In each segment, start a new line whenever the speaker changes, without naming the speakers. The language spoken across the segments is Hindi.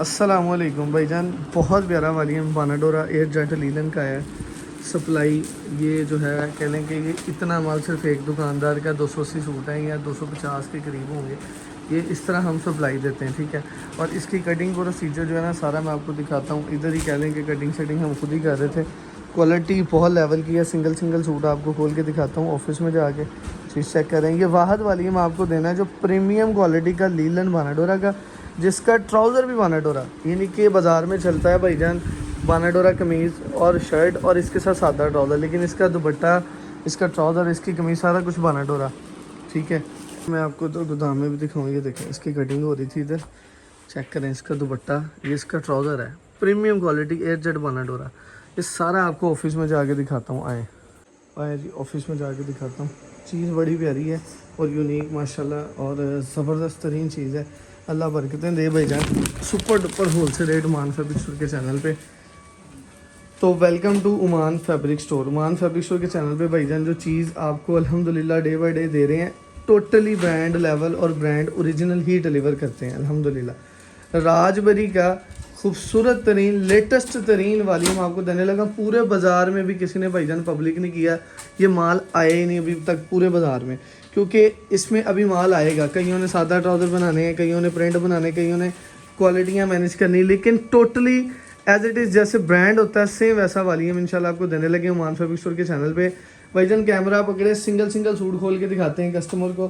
अस्सलामुअलैकुम भाईजान, बहुत प्यारा वालीम बानाडोरा एयर जेट लीलन का है। सप्लाई ये जो है कह लें कि ये इतना माल सिर्फ एक दुकानदार का 280 सूट है या 250 के करीब होंगे। ये इस तरह हम सप्लाई देते हैं, ठीक है। और इसकी कटिंग प्रोसीजर जो है ना सारा मैं आपको दिखाता हूँ। इधर ही कह लें कि कटिंग सेटिंग हम खुद ही कर रहे थे। क्वालिटी बहुत लेवल की है। सिंगल सूट आपको खोल के दिखाता हूँ, ऑफिस में जाके चीज़ चेक करें। ये वाहद वालीम आपको देना है जो प्रीमियम क्वालिटी का लीलन बानाडोरा का, जिसका ट्राउज़र भी बानाडोरा यानी कि बाज़ार में चलता है भाईजान बानाडोरा कमीज़ और शर्ट और इसके साथ सादा ट्राउज़र, लेकिन इसका दुपट्टा, इसका ट्राउज़र, इसकी कमीज़ सारा कुछ बानाडोरा, ठीक है। मैं आपको तो गोदाम में भी दिखाऊँ। ये देखें इसकी कटिंग हो रही थी इधर, चेक करें। इसका दुपट्टा, ये इसका ट्राउज़र है, प्रीमियम क्वालिटी एयर जेट बानाडोरा। ये सारा आपको ऑफिस में जाके दिखाता हूँ। आए जी, ऑफिस में जाके दिखाता हूँ। चीज़ बड़ी प्यारी है और यूनिक माशाल्लाह और ज़बरदस्त तरीन चीज़ है। अल्लाह बरकतें दे भाईजान। सुपर डुपर होलसेल रेट उमान फैब्रिक स्टोर के चैनल पे। तो वेलकम टू उमान फैब्रिक स्टोर। उमान फैब्रिक स्टोर के चैनल पे भाईजान जो चीज़ आपको अल्हम्दुलिल्लाह डे बाय डे दे रहे हैं, टोटली ब्रांड लेवल और ब्रांड ओरिजिनल ही डिलीवर करते हैं अल्हम्दुलिल्लाह। राजबरी का खूबसूरत तरीन लेटेस्ट तरीन वालीम आपको देने लगा। पूरे बाज़ार में भी किसी ने भाईजान पब्लिक नहीं किया, ये माल आया ही नहीं अभी तक पूरे बाज़ार में, क्योंकि इसमें अभी माल आएगा। कईयों ने सादा ट्राउज़र बनाने हैं, कईयों ने प्रिंट बनाने, कईयों ने क्वालिटियाँ मैनेज करनी, लेकिन टोटली एज इट इज़ जैसे ब्रांड होता है सेम वैसा वालीम इंशाल्लाह आपको देने लगे उमान फैब्रिक स्टोर के चैनल पे। भाईजान कैमरा पकड़े, सिंगल सूट खोल के दिखाते हैं कस्टमर को।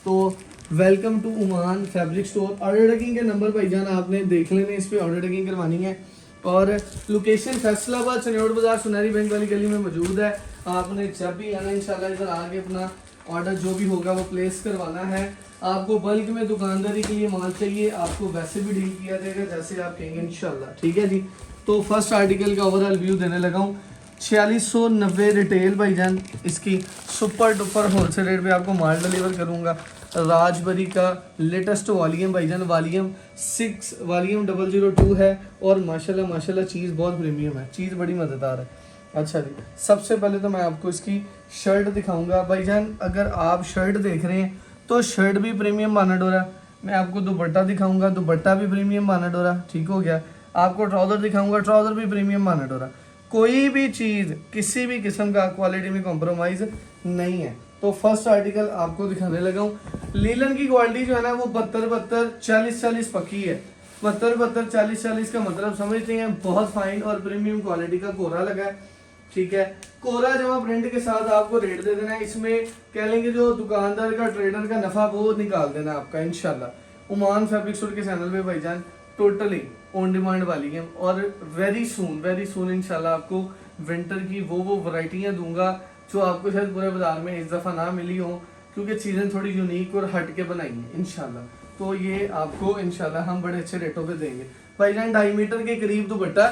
तो वेलकम टू उमान फैब्रिक स्टोर। ऑर्डर टेकिंग के नंबर भाईजान आपने देख लेने, इस पर ऑर्डर टेकिंग करवानी है। और लोकेशन फैसलाबाद चनियोड़ बाज़ार सुनहरी बैंक वाली गली में मौजूद है। आपने जब भी आना इंशाल्लाह इधर आके अपना ऑर्डर जो भी होगा वो प्लेस करवाना है। आपको बल्क में दुकानदारी के लिए माल चाहिए, आपको वैसे भी डील किया जाएगा जैसे आप कहेंगे इंशाल्लाह, ठीक है जी। तो फर्स्ट आर्टिकल का ओवरऑल व्यू देने लगा हूँ। 4690 रिटेल भाईजान, इसकी सुपर डुपर होलसेल रेट पे आपको माल डिलीवर करूँगा। राजबरी का लेटेस्ट वॉल्यूम भाईजान, वॉल्यूम 002 है और माशाल्लाह चीज़ बहुत प्रीमियम है, चीज़ बड़ी मज़ेदार है। अच्छा जी, सबसे पहले तो मैं आपको इसकी शर्ट दिखाऊंगा भाईजान। अगर आप शर्ट देख रहे हैं तो शर्ट भी प्रीमियम बानाडोरा। मैं आपको दुपट्टा दिखाऊंगा, दुपट्टा भी प्रीमियम बानाडोरा, ठीक हो गया। आपको ट्राउज़र दिखाऊंगा, ट्राउज़र भी प्रीमियम बानाडोरा। कोई भी चीज़ किसी भी किस्म का क्वालिटी में कॉम्प्रोमाइज़ नहीं है। तो फर्स्ट आर्टिकल आपको दिखाने लगा हूँ। लीलन की क्वालिटी जो है ना वो 72 40 पक्की है। 72 40 का मतलब समझते हैं, बहुत फाइन और प्रीमियम क्वालिटी का कोरा लगा है, ठीक है। कोरा जमा प्रिंट के साथ आपको रेट दे देना है। इसमें कह लेंगे जो दुकानदार का, ट्रेडर का नफा वो निकाल देना आपका इंशाल्लाह। उमान फैब्रिक स्टोर के चैनल पे भाईजान टोटली ऑन डिमांड वाली है और वेरी सून इंशाल्लाह आपको विंटर की वो वैरायटियां दूंगा जो आपको शायद पूरे बाजार में इस दफ़ा ना मिली हो, क्योंकि चीज़ें थोड़ी यूनिक और हट के बनाई हैं इंशाल्लाह। तो ये आपको इंशाल्लाह हम बड़े अच्छे रेटों पे देंगे भाईजान। 2.5 मीटर के करीब दुपट्टा,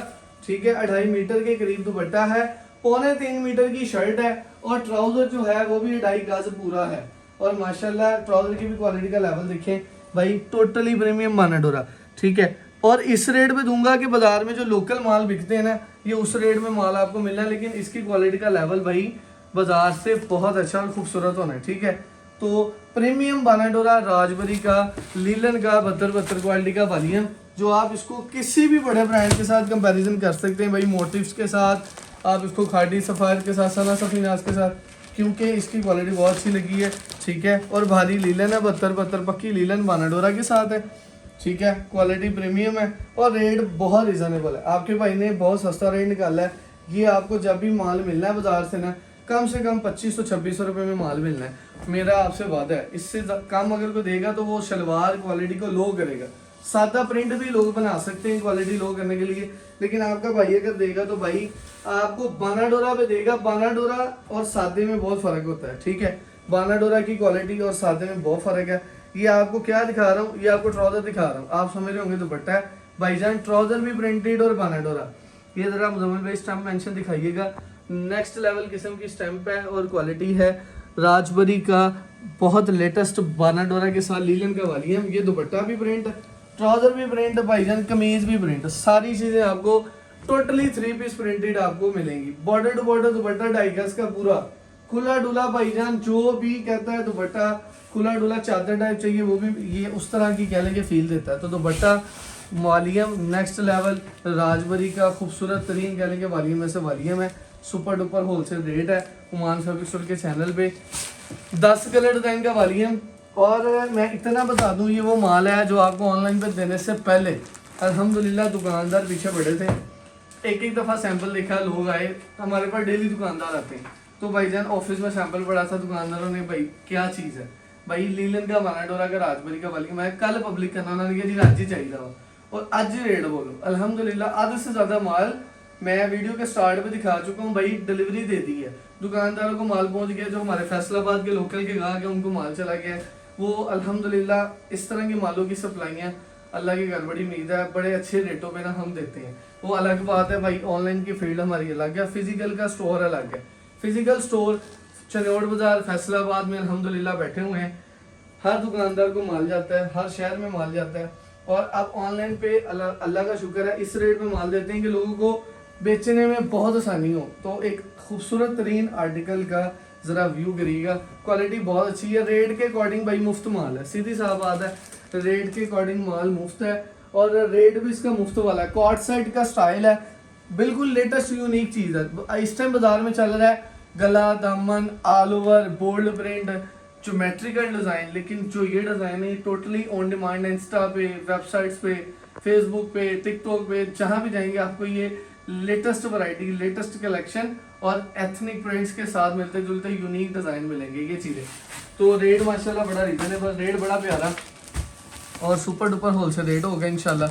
ठीक है, 2.5 मीटर के करीब दुपट्टा है, 3.25 मीटर की शर्ट है और ट्राउज़र जो है वो भी 2.5 गज पूरा है। और माशाल्लाह ट्राउज़र की भी क्वालिटी का लेवल देखें भाई, टोटली प्रीमियम बानाडोरा, ठीक है। और इस रेट पे दूंगा कि बाजार में जो लोकल माल बिकते हैं ना, ये उस रेट में माल आपको मिलना है, लेकिन इसकी क्वालिटी का लेवल भाई बाजार से बहुत अच्छा और खूबसूरत होना है, ठीक है। तो प्रीमियम बानाडोरा राजबरी का लीलन का 72 क्वालिटी का वॉल्यूम, जो आप इसको किसी भी बड़े ब्रांड के साथ कंपैरिजन कर सकते हैं भाई। मोटिव्स के साथ आप इसको खाड़ी सफ़ायर के साथ, सना सफीनास के साथ, क्योंकि इसकी क्वालिटी बहुत अच्छी लगी है, ठीक है। और भारी लीलन है, 72 पक्की लीलन बानाडोरा के साथ है, ठीक है। क्वालिटी प्रीमियम है और रेट बहुत रिजनेबल है। आपके भाई ने बहुत सस्ता रेट निकाला है। ये आपको जब भी माल मिलना है बाजार से कम 2500-2600 रुपये में माल मिलना है, मेरा आपसे वादा है। इससे कम अगर कोई देगा तो वो शलवार क्वालिटी को लो करेगा। सादा प्रिंट भी लोग बना सकते हैं क्वालिटी लो करने के लिए, लेकिन आपका भाई अगर देगा तो भाई आपको बानाडोरा पे देगा। बानाडोरा और सादे में बहुत फ़र्क होता है, ठीक है। बानाडोरा की क्वालिटी और सादे में बहुत फ़र्क है। ये आपको क्या दिखा रहा हूँ, ये आपको ट्राउज़र दिखा रहा हूँ, आप समझ रहे होंगे दुपट्टा है भाईजान। ट्राउज़र भी प्रिंटेड और बानाडोरा। ये ज़रा मुजम्मिल भाई स्टैम्प मेंशन दिखाइएगा, नेक्स्ट लेवल किस्म की स्टैम्प है और क्वालिटी है। राजबरी का बहुत लेटेस्ट बानाडोरा के साथ लीलन का वॉल्यूम। ये दुपट्टा भी प्रिंट, ट्राउज़र भी प्रिंट भाईजान, कमीज़ भी प्रिंट, सारी चीज़ें आपको टोटली 3 पीस प्रिंटेड आपको मिलेंगी। बॉर्डर टू बॉर्डर दुपट्टा 2.5 गज का पूरा खुला डुला भाईजान। जो भी कहता है दुपट्टा खुला डुला चादर टाइप चाहिए, वो भी ये उस तरह की कह लेंगे फील देता है। तो दुपट्टा वालियम नेक्स्ट लेवल राजबरी का खूबसूरत तरीन कह लें कि वालियम में से वालियम है, सुपर डुपर होलसेल रेट है ओमान फैब्रिक स्टोर के चैनल पे। 10 कलर डिज़ाइन का वालियम। और मैं इतना बता दूं, ये वो माल है जो आपको ऑनलाइन पे देने से पहले अल्हम्दुलिल्लाह दुकानदार पीछे पड़े थे, एक एक दफ़ा सैंपल देखा, लोग आए, हमारे पास डेली दुकानदार आते हैं, तो भाईजान ऑफिस में सैंपल पड़ा था, दुकानदारों ने भाई क्या चीज़ है भाई लीलन का बानाडोरा का राजबरी का वालियम मैं कल पब्लिक करना, उन्होंने कहा जी आज ही चाहिए था और आज ही रेट बोलो। अल्हम्दुलिल्लाह आधे से ज़्यादा माल मैं वीडियो के स्टार्ट पे दिखा चुका हूँ भाई, डिलीवरी दे दी है, दुकानदारों को माल पहुंच गया, जो हमारे फैसलाबाद के लोकल के गाहक है उनको माल चला गया। वो अल्हम्दुलिल्लाह इस तरह की मालों की सप्लाइयाँ अल्लाह की घर बड़ी उम्मीद है, बड़े अच्छे रेटों पे ना हम देते हैं। वो अलग बात है भाई, ऑनलाइन की फील्ड हमारी अलग है, फिजिकल का स्टोर अलग है। फिजिकल स्टोर चनौड़ बाजार फैसलाबाद में अल्हम्दुलिल्लाह बैठे हुए हैं, हर दुकानदार को माल जाता है, हर शहर में माल जाता है। और अब ऑनलाइन पे अल्लाह का शुक्र है इस रेट में माल देते हैं कि लोगों को बेचने में बहुत आसानी हो। तो एक खूबसूरत तरीन आर्टिकल का ज़रा व्यू करिएगा, क्वालिटी बहुत अच्छी है, रेट के अकॉर्डिंग भाई मुफ्त माल है, सीधी साफ बात है, रेट के अकॉर्डिंग माल मुफ्त है और रेट भी इसका मुफ्त वाला है। कॉर्ड सेट का स्टाइल है, बिल्कुल लेटेस्ट यूनिक चीज़ है, इस टाइम बाजार में चल रहा है गला दामन all over bold print geometrical design, लेकिन जो ये डिज़ाइन है टोटली ऑन डिमांड, इंस्टा पे, वेबसाइट्स पे, फेसबुक पे, टिकटॉक पे, जहाँ भी जाएंगे आपको ये लेटेस्ट वैरायटी, लेटेस्ट कलेक्शन और एथनिक प्रिंट्स के साथ मिलते जुलते यूनिक डिज़ाइन मिलेंगे ये चीज़ें। तो रेट माशाल्लाह बड़ा रीजनेबल, रेट बड़ा प्यारा और सुपर डुपर होलसेल रेट होगा इंशाल्लाह।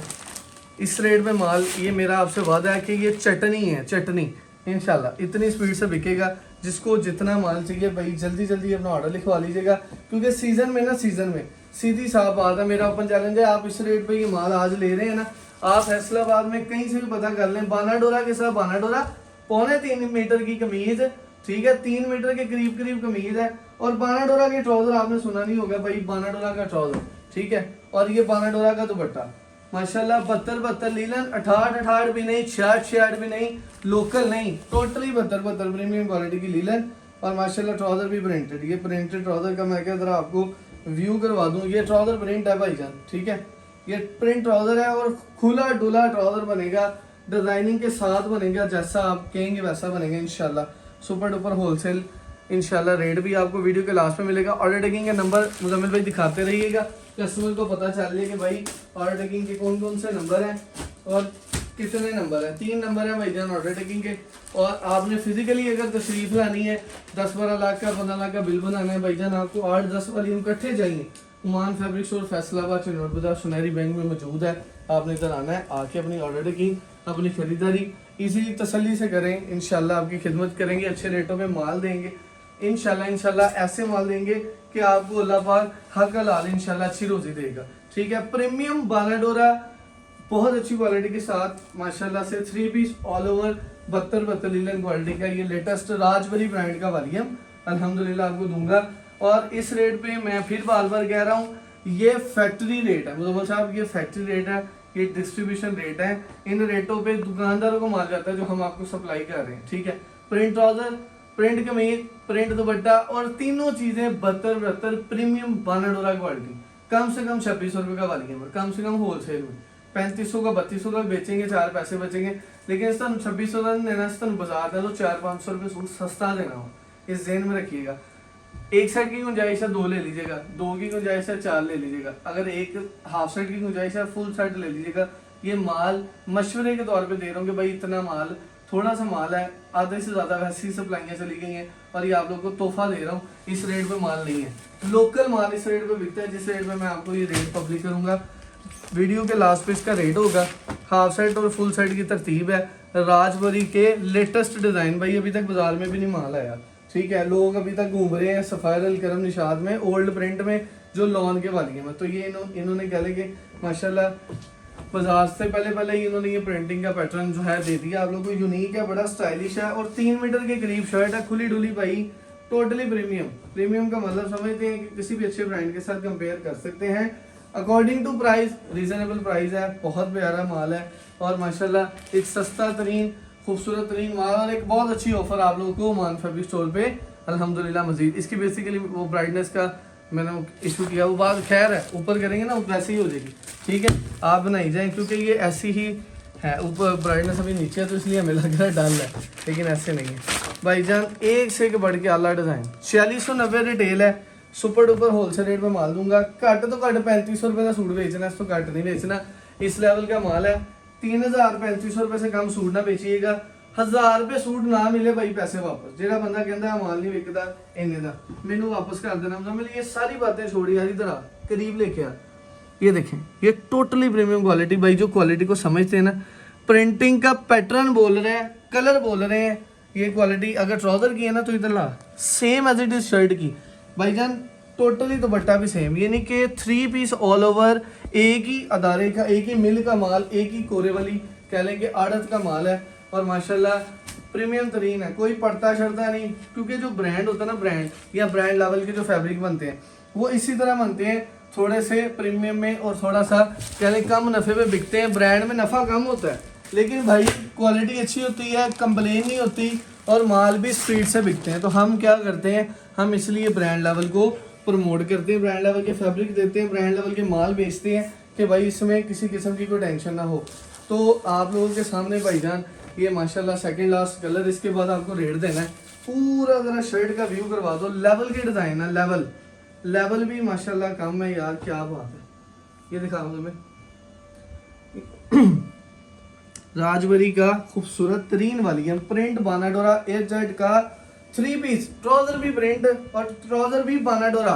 इस रेट में माल ये मेरा आपसे वादा है कि ये चटनी है, चटनी इंशाल्लाह इतनी स्पीड से बिकेगा। जिसको जितना माल चाहिए भाई जल्दी जल्दी अपना ऑर्डर लिखवा लीजिएगा, क्योंकि सीज़न में ना, सीज़न में सीधी साफ बात है, मेरा ओपन चैलेंज है, आप इस रेट पे ये माल आज ले रहे हैं ना, आप फैसलाबाद में कहीं से भी पता कर लें, बानाडोरा के साथ बानाडोरा 3.25 मीटर की कमीज, ठीक है, 3 मीटर के करीब करीब कमीज है, और बानाडोरा के ट्राउजर आपने सुना नहीं होगा भाई, बानाडोरा का ट्राउजर, ठीक है, और ये बानाडोरा का दुपट्टा माशाल्लाह 72 लीलन, 68 भी नहीं, 66 भी नहीं, लोकल नहीं, टोटली 72 प्रीमियम क्वालिटी की लीलन। और माशाल्लाह ट्राउजर भी प्रिंटेड, ये प्रिंटेड ट्राउजर का मैं क्या जरा आपको व्यू करवा दूं, ये ट्राउजर प्रिंट है भाईजान, ठीक है, ये प्रिंट ट्राउजर है और खुला डुला ट्राउजर बनेगा, डिजाइनिंग के साथ बनेगा, जैसा आप कहेंगे वैसा बनेगा इंशाल्लाह। सुपर डुपर होलसेल इंशाल्लाह, रेट भी आपको वीडियो के लास्ट में मिलेगा। ऑर्डर टेकिंग का नंबर मुजम्मिल भाई दिखाते रहिएगा, कस्टमर को पता चल जाए कि भाई ऑर्डर टेकिंग के कौन कौन से नंबर हैं और कितने नंबर हैं। 3 नंबर है भाईजान ऑर्डर टेकिंग के, और आपने फिजिकली अगर तशरीफ लानी है, 10-12 लाख का 15 लाख का बिल बनाना है भाईजान, आपको 8-10 वाली इकट्ठे चाहिए, ओमान फैब्रिक स्टोर फैसलाबाद चनौड़ बाजार सुनहरी बैंक में मौजूद है। आपने इधर आना है, आके अपनी ऑर्डर टेकिंग, अपनी खरीदारी इजीली तसल्ली से करें, इंशाल्लाह आपकी खिदमत करेंगे, अच्छे रेटों में माल देंगे इंशाल्लाह ऐसे माल देंगे कि आपको अल्लाह पाक हक हलाल इंशाल्लाह अच्छी रोजी देगा, ठीक है। प्रीमियम बानाडोरा बहुत अच्छी क्वालिटी के साथ माशाल्लाह से 3 piece all over 72 linen quality का ये लेटेस्ट राजबरी ब्रांड का वालियम अल्हम्दुलिल्लाह आपको दूंगा। और इस रेट पे मैं फिर बार बार कह रहा हूँ, ये फैक्ट्री रेट है मुजम्मिल साहब, ये फैक्ट्री रेट है, ये डिस्ट्रीब्यूशन रेट है, इन रेटों पे दुकानदारों को माल जाता है जो हम आपको सप्लाई कर रहे हैं, ठीक है। प्रिंट ट्राउजर, प्रिंट कमीज, प्रिंट दुपट्टा और तीनों चीजें 72 प्रीमियम बानाडोरा क्वालिटी, कम से कम 2600 रुपये का वालियम, कम से कम होलसेल में 3500 का 3200 का बेचेंगे, 4 पैसे बचेंगे, लेकिन इस तरह 2600 का देना, इस तरह बाजार का तो 400-500 रुपये सूट सस्ता देना हो, इस जेन में रखिएगा। एक सेट की गुंजाइश है 2 ले लीजिएगा, 2 की गुंजाइश है 4 ले लीजिएगा, अगर एक हाफ सेट की गुंजाइश है फुल सेट ले लीजिएगा। ये माल मशवरे के तौर पे दे रहा हूँ कि भाई इतना माल, थोड़ा सा माल है, आधे से ज़्यादा वैसी सप्लाइयाँ चली गई हैं और ये आप लोगों को तोहफा दे रहा हूँ, इस रेट पे माल नहीं है, लोकल माल इस रेट पे बिकता है, जिस रेट पे मैं आपको ये रेट पब्लिक करूँगा। वीडियो के लास्ट पे इसका रेट होगा, हाफ सेट और फुल सेट की तरतीब है, राजबरी के लेटेस्ट डिज़ाइन, भाई अभी तक बाजार में भी नहीं माल आया, ठीक है, लोग अभी तक घूम रहे हैं सफ़ायर अल करम निशाद में ओल्ड प्रिंट में जो लॉन के वाली में, तो ये इन्होंने कह लें कि माशाल्लाह बाजार से पहले ही इन्होंने ये प्रिंटिंग का पैटर्न जो है दे दिया आप लोगों को, यूनिक है, बड़ा स्टाइलिश है और 3 मीटर के करीब शर्ट है, खुली डुली भाई, टोटली प्रीमियम का मतलब समझते हैं कि किसी भी अच्छे ब्रांड के साथ कंपेयर कर सकते हैं। According to price reasonable price है, बहुत प्यारा माल है और माशाल्लाह एक सस्ता तरीन खूबसूरत तरीन माल और एक बहुत अच्छी ऑफर आप लोगों को ओमान फैब्रिक स्टोर पे अल्हम्दुलिल्लाह मजीद। इसकी बेसिकली वो ब्राइटनेस का मैंने इशू किया, वो बात खैर है, ऊपर करेंगे ना वो वैसे ही हो जाएगी, ठीक है। आप बनाई जाएँ क्योंकि ये ऐसी ही है, ऊपर ब्राइटनेस अभी नीचे है तो इसलिए हमें लग रहा है डल है, लेकिन ऐसे नहीं है भाईजान। एक से एक बढ़ के आला डिज़ाइन। 4690 रिटेल है, सुपर डुपर होलसेल रेट में माल दूंगा। घट तो घट 3500 रुपये का सूट बेचना, इस तो घट नहीं बेचना, इस लेवल का माल है। 3000-3500 रुपये से कम सूट ना बेचिएगा। 1000 रुपये सूट ना मिले भाई पैसे वापस। जो बंदा कहता है माल नहीं विकता इन्ने का, मैनू वापस कर देना। मतलब ये सारी बातें छोड़ी यार, इधर आ करीब लेके आ। ये देखें, ये टोटली प्रीमियम क्वालिटी। भाई जो क्वालिटी को समझते हैं ना, प्रिंटिंग का पैटर्न बोल रहे हैं, कलर बोल रहे हैं, ये क्वालिटी अगर ट्राउजर की है ना तो इधर ला same as it is shirt की भाईजान। टोटली दुपट्टा भी सेम, यानी कि 3 पीस ऑल ओवर, एक ही अदारे का, एक ही मिल का माल, एक ही कोरे वाली कह लें कि आड़त का माल है। और माशाल्लाह प्रीमियम तरीन है, कोई पड़ता शड़ता नहीं। क्योंकि जो ब्रांड होता है ना, ब्रांड या ब्रांड लेवल के जो फैब्रिक बनते हैं वो इसी तरह बनते हैं, थोड़े से प्रीमियम में और थोड़ा सा कह लें कम नफ़े में बिकते हैं। ब्रांड में नफ़ा कम होता है, लेकिन भाई क्वालिटी अच्छी होती है, कंप्लेन नहीं होती और माल भी स्पीड से बिकते हैं। तो हम क्या करते हैं, हम इसलिए ब्रांड लेवल को प्रमोट करते हैं, ब्रांड लेवल के फैब्रिक देते हैं, ब्रांड लेवल के माल बेचते हैं कि भाई इसमें किसी किस्म की कोई टेंशन ना हो। तो आप लोगों के सामने भाईजान ये माशाल्लाह सेकंड लास्ट कलर, इसके बाद आपको रेट देना है। पूरा ज़रा शर्ट का व्यू करवा दो, लेवल के डिज़ाइन है, लेवल भी माशाल्लाह कम है यार, क्या बात है। ये दिखाऊंगा मैं राजबरी का खूबसूरत तरीन वाली है, प्रिंट बानाडोरा एयरजेट का 3 पीस, ट्राउजर भी प्रिंट और ट्राउजर भी बानाडोरा।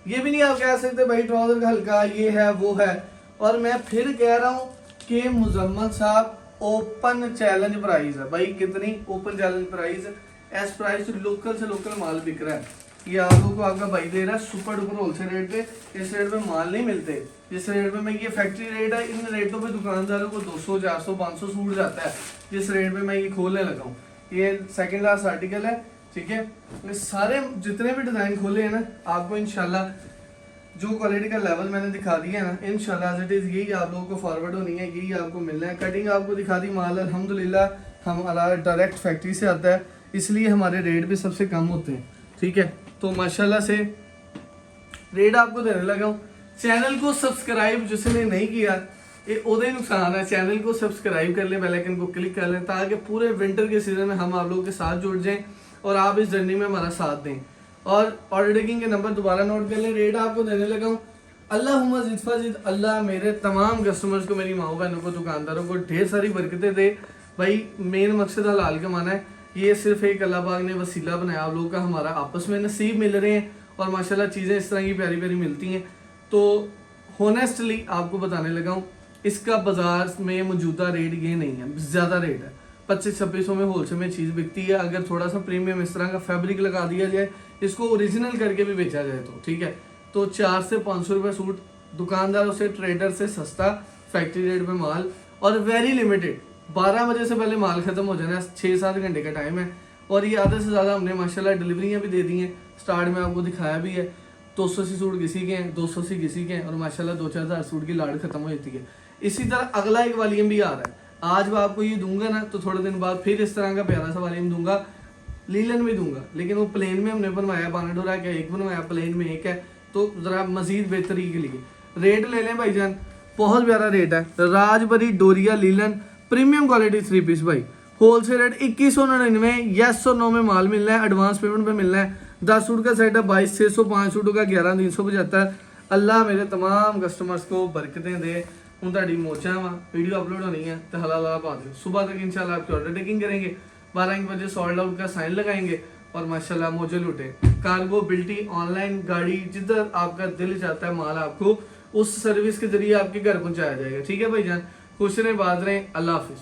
ये भी नहीं आप कह सकते भाई ट्राउजर का हल्का ये है वो है। और मैं फिर कह रहा हूँ कि मुजम्मल साहब ओपन चैलेंज प्राइस है भाई। कितनी ओपन चैलेंज प्राइस है, एस प्राइस लोकल से लोकल माल बिक रहा है। ये आप लोगों को आपका भाई दे रहा है सुपर डुपर होलसेल रेट पे। इस रेट पे माल नहीं मिलते, जिस रेट पे मैं, ये फैक्ट्री रेट है, इन रेटों पे दुकानदारों को 200 400 500 सूट जाता है। जिस रेट पे मैं ये खोलने लगा हूँ, ये सेकंड लास्ट आर्टिकल है, ठीक है। ये सारे जितने भी डिज़ाइन खोले हैं ना, आपको इंशाल्लाह जो क्वालिटी का लेवल मैंने दिखा दिया है ना, इंशाल्लाह एज इट इज़ यही आप लोगों को फॉरवर्ड होनी है, यही आपको मिलना है। कटिंग आपको दिखा दी, माल अल्हम्दुलिल्लाह हमारा डायरेक्ट फैक्ट्री से आता है, इसलिए हमारे रेट भी सबसे कम होते हैं, ठीक है। तो माशाल्लाह से रेट आपको देने लगा हूँ। चैनल को सब्सक्राइब जिसने नहीं किया, ये उदय नुकसान है। चैनल को सब्सक्राइब कर लें, बेल आइकन को क्लिक कर लें, ताकि पूरे विंटर के सीजन में हम आप लोगों के साथ जुड़ जाएं और आप इस जर्नी में हमारा साथ दें। और ऑर्डर टेकिंग के नंबर दोबारा नोट कर लें। रेट आपको देने लगा हूँ। अल्लाहुम्मा जिद फजिद, अल्लाह मेरे तमाम कस्टमर्स को, मेरी माओ बहनों को, दुकानदारों को ढेर सारी बरकतें दे। भाई मेन मकसद हलाल कमाना है, ये सिर्फ एक अल्लाह पाक ने वसीला बनाया आप लोगों का, हमारा आपस में नसीब मिल रहे हैं और माशाल्लाह चीज़ें इस तरह की प्यारी प्यारी मिलती हैं। तो होनेस्टली आपको बताने लगा हूँ, इसका बाजार में मौजूदा रेट ये नहीं है, ज़्यादा रेट है। 2500-2600 में होलसेल में चीज़ बिकती है। अगर थोड़ा सा प्रीमियम इस तरह का फैब्रिक लगा दिया जाए, इसको ओरिजिनल करके भी बेचा जाए तो ठीक है, तो 400 से 500 रुपये सूट दुकानदारों से, ट्रेडर से सस्ता, फैक्ट्री रेट पे माल और वेरी लिमिटेड। 12 बजे से पहले माल खत्म हो जाना है, 6-7 घंटे का टाइम है। और ये आधे से ज़्यादा हमने माशाल्लाह डिलीवरियाँ भी दे दी हैं, स्टार्ट में आपको दिखाया भी है। 280 सूट किसी के हैं, 280 किसी के हैं, और माशाल्लाह 2-4 हज़ार सूट की लाड़ खत्म हो जाती है। इसी तरह अगला एक वॉल्यूम भी आ रहा है। आज मैं आपको ये दूंगा ना, तो थोड़े दिन बाद फिर इस तरह का प्यारा सा वॉल्यूम दूंगा, लीलन में दूंगा, लेकिन वो प्लेन में हमने बनवाया, बानाडोरा का एक बनवाया, प्लेन में एक है, तो ज़रा मजीद बेहतरी के लिए रेट ले लें भाईजान। बहुत प्यारा रेट है। राजबरी डोरिया लीलन प्रीमियम क्वालिटी 3 पीस भाई, होलसेल रेट 2199, यस और नो में माल मिलना है, एडवांस पेमेंट पे मिलना है। 10 सूट का सेट है 22,600, 5 सूटों का 11,375। अल्लाह मेरे तमाम कस्टमर्स को बरकतें दे। हूँ ताड़ी मोचा वा वीडियो अपलोड होनी है तो हलाल पा दो। सुबह तक इंशाल्लाह आपकी ऑर्डर टेकिंग करेंगे, 12 बजे सोल्ड आउट का साइन लगाएंगे और माशाल्लाह मोजे लूटे। कार्गो, बिल्टी, ऑनलाइन, गाड़ी, जिधर आपका दिल चाहता है माल आपको उस सर्विस के जरिए आपके घर पहुंचाया जाएगा, ठीक है भाईजान। खुश रहें, बात रहें, अल्लाह हाफिज़।